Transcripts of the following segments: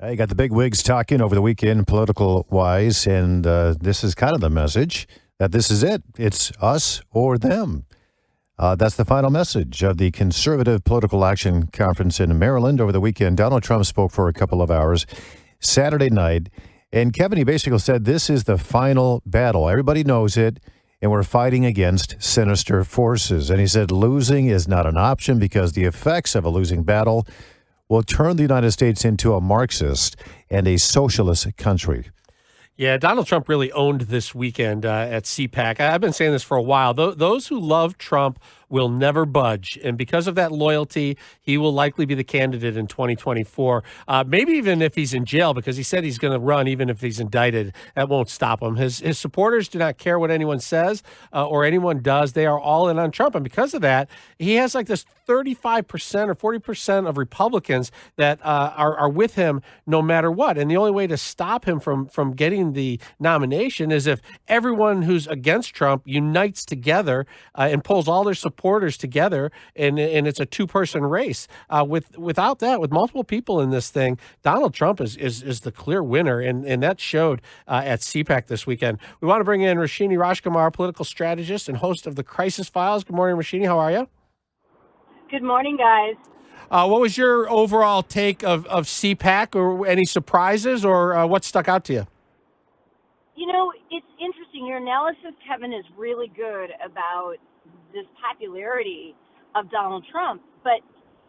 I got the big wigs talking over the weekend, political-wise, and this is kind of the message that this is it. It's us or them. That's the final message of the Conservative Political Action Conference in Maryland over the weekend. Donald Trump spoke for a couple of hours Saturday night, and Kevin, he basically said this is the final battle. Everybody knows it, and we're fighting against sinister forces. And he said losing is not an option because the effects of a losing battle will turn the United States into a Marxist and a socialist country. Yeah, Donald Trump really owned this weekend at CPAC. I've been saying this for a while. Those who love Trump will never budge. And because of that loyalty, he will likely be the candidate in 2024. Maybe even if he's in jail, because he said he's going to run even if he's indicted. That won't stop him. His supporters do not care what anyone says or anyone does. They are all in on Trump. And because of that, he has like this 35% or 40% of Republicans that are with him no matter what. And the only way to stop him from getting the nomination is if everyone who's against Trump unites together and pulls all their supporters together, and it's a two-person race. Without that, with multiple people in this thing, Donald Trump is the clear winner, and that showed at CPAC this weekend. We want to bring in Roshini, political strategist and host of the Crisis Files. Good morning, Roshini. How are you? Good morning, guys. What was your overall take of CPAC, or any surprises, or what stuck out to you? You know, it's interesting. Your analysis, Kevin, is really good about this popularity of Donald Trump, but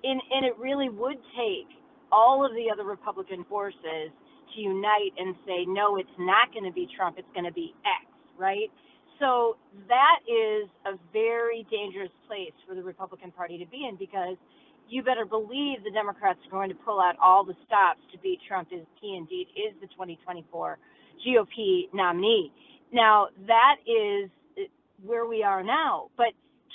and it really would take all of the other Republican forces to unite and say, no, it's not going to be Trump, it's going to be X, right? So that is a very dangerous place for the Republican Party to be in, because you better believe the Democrats are going to pull out all the stops to beat Trump if he indeed is the 2024 GOP nominee. Now, that is where we are now. But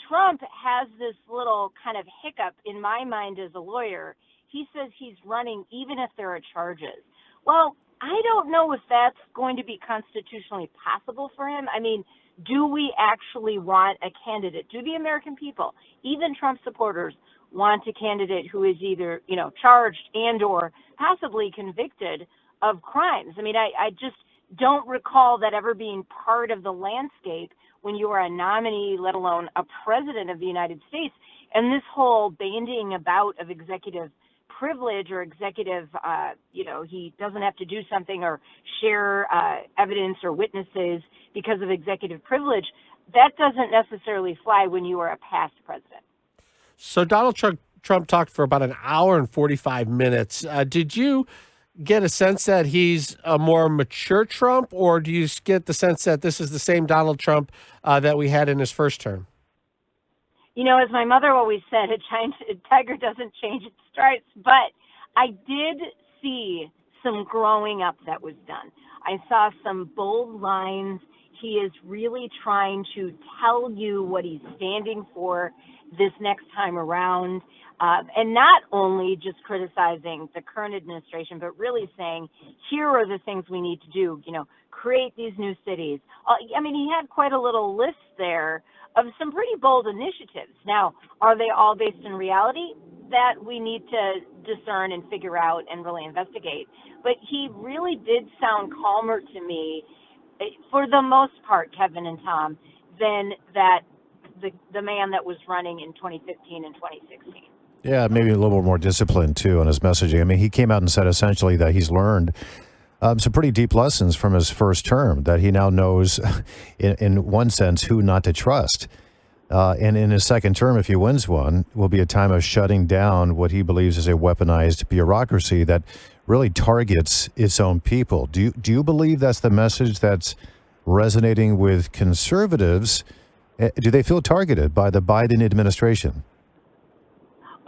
Trump has this little kind of hiccup in my mind as a lawyer. He says he's running even if there are charges. Well, I don't know if that's going to be constitutionally possible for him. I mean, do we actually want a candidate? Do the American people, even Trump supporters, want a candidate who is either, charged and or possibly convicted of crimes? I mean, I just don't recall that ever being part of the landscape when you are a nominee, let alone a president of the United States. And this whole bandying about of executive privilege or executive, he doesn't have to do something or share evidence or witnesses because of executive privilege, that doesn't necessarily fly when you are a past president. So Donald Trump talked for about an hour and 45 minutes. Did you get a sense that he's a more mature Trump, or do you get the sense that this is the same Donald Trump that we had in his first term? You know, as my mother always said, a tiger doesn't change its stripes, but I did see some growing up that was done. I saw some bold lines. He is really trying to tell you what he's standing for this next time around. And not only just criticizing the current administration, but really saying, here are the things we need to do, create these new cities. I mean, he had quite a little list there of some pretty bold initiatives. Now, are they all based in reality? That we need to discern and figure out and really investigate. But he really did sound calmer to me, for the most part, Kevin and Tom, than that the man that was running in 2015 and 2016. Yeah, maybe a little more disciplined, too, on his messaging. I mean, he came out and said essentially that he's learned some pretty deep lessons from his first term, that he now knows, in one sense, who not to trust. And in his second term, if he wins one, will be a time of shutting down what he believes is a weaponized bureaucracy that really targets its own people. Do you believe that's the message that's resonating with conservatives? Do they feel targeted by the Biden administration?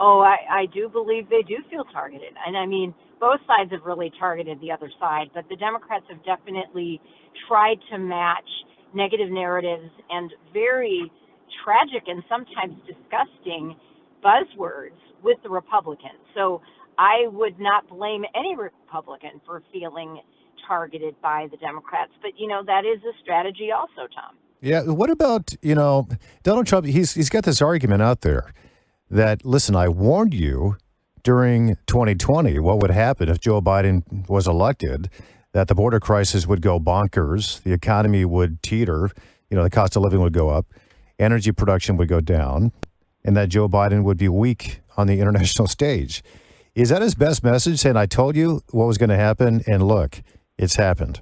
Oh, I do believe they do feel targeted. And I mean, both sides have really targeted the other side, but the Democrats have definitely tried to match negative narratives and very tragic and sometimes disgusting buzzwords with the Republicans. So I would not blame any Republican for feeling targeted by the Democrats. But, that is a strategy also, Tom. Yeah. What about, Donald Trump? He's got this argument out there that, listen, I warned you during 2020 what would happen if Joe Biden was elected, that the border crisis would go bonkers, the economy would teeter, the cost of living would go up, energy production would go down, and that Joe Biden would be weak on the international stage. Is that his best message, saying, I told you what was going to happen, and look, it's happened?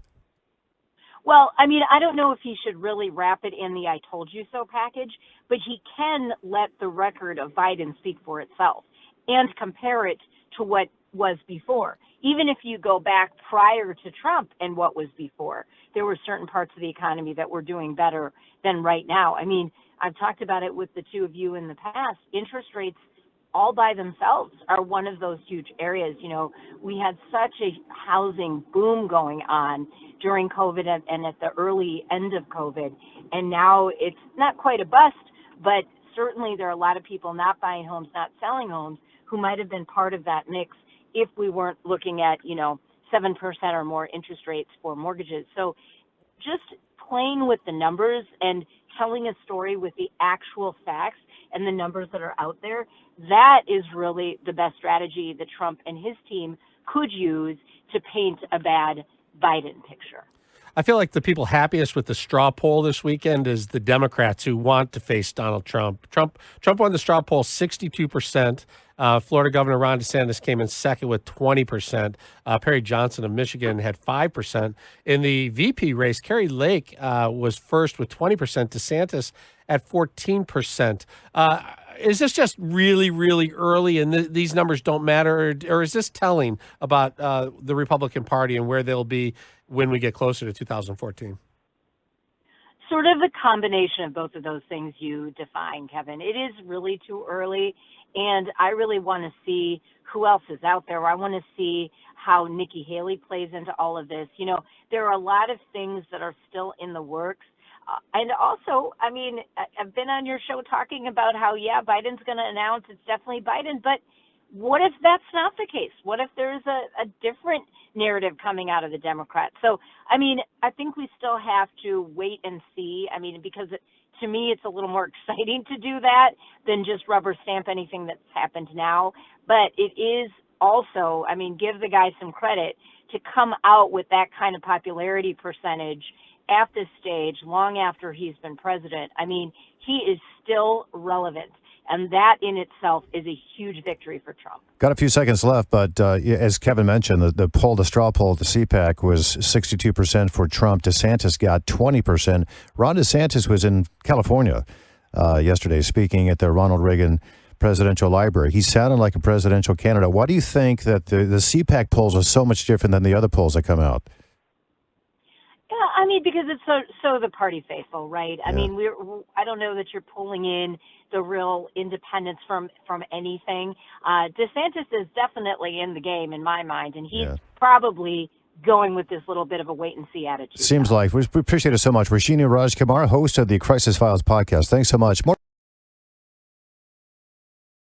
Well, I mean, I don't know if he should really wrap it in the I told you so package, but he can let the record of Biden speak for itself and compare it to what was before. Even if you go back prior to Trump and what was before, there were certain parts of the economy that were doing better than right now. I mean, I've talked about it with the two of you in the past. Interest rates all by themselves are one of those huge areas. We had such a housing boom going on during COVID and at the early end of COVID. And now it's not quite a bust, but certainly there are a lot of people not buying homes, not selling homes, who might have been part of that mix if we weren't looking at, 7% or more interest rates for mortgages. So just playing with the numbers and telling a story with the actual facts and the numbers that are out there, that is really the best strategy that Trump and his team could use to paint a bad Biden picture. I feel like the people happiest with the straw poll this weekend is the Democrats who want to face Donald Trump. Trump won the straw poll 62%. Florida Governor Ron DeSantis came in second with 20%. Perry Johnson of Michigan had 5%. In the VP race, Kari Lake was first with 20%. DeSantis at 14%. Is this just really, really early and these numbers don't matter? Or is this telling about the Republican Party and where they'll be when we get closer to 2014? Sort of a combination of both of those things you define, Kevin. It is really too early, and I really want to see who else is out there. I want to see how Nikki Haley plays into all of this. There are a lot of things that are still in the works. And also, I mean, I've been on your show talking about how, Biden's going to announce it's definitely Biden, but what if that's not the case? What if there's a different narrative coming out of the Democrats? So, I mean, I think we still have to wait and see. I mean, because to me, it's a little more exciting to do that than just rubber stamp anything that's happened now. But it is also, I mean, give the guy some credit to come out with that kind of popularity percentage at this stage, long after he's been president. I mean, he is still relevant. And that in itself is a huge victory for Trump. Got a few seconds left, but as Kevin mentioned, the straw poll at the CPAC was 62% for Trump. DeSantis got 20%. Ron DeSantis was in California yesterday speaking at the Ronald Reagan Presidential Library. He sounded like a presidential candidate. Why do you think that the CPAC polls are so much different than the other polls that come out? Yeah, I mean, because it's so the party faithful, right? I mean, I don't know that you're pulling in the real independence from anything. DeSantis is definitely in the game in my mind, and he's probably going with this little bit of a wait and see attitude. Seems like. We appreciate it so much. Roshini Rajkumar, host of the Crisis Files podcast. Thanks so much.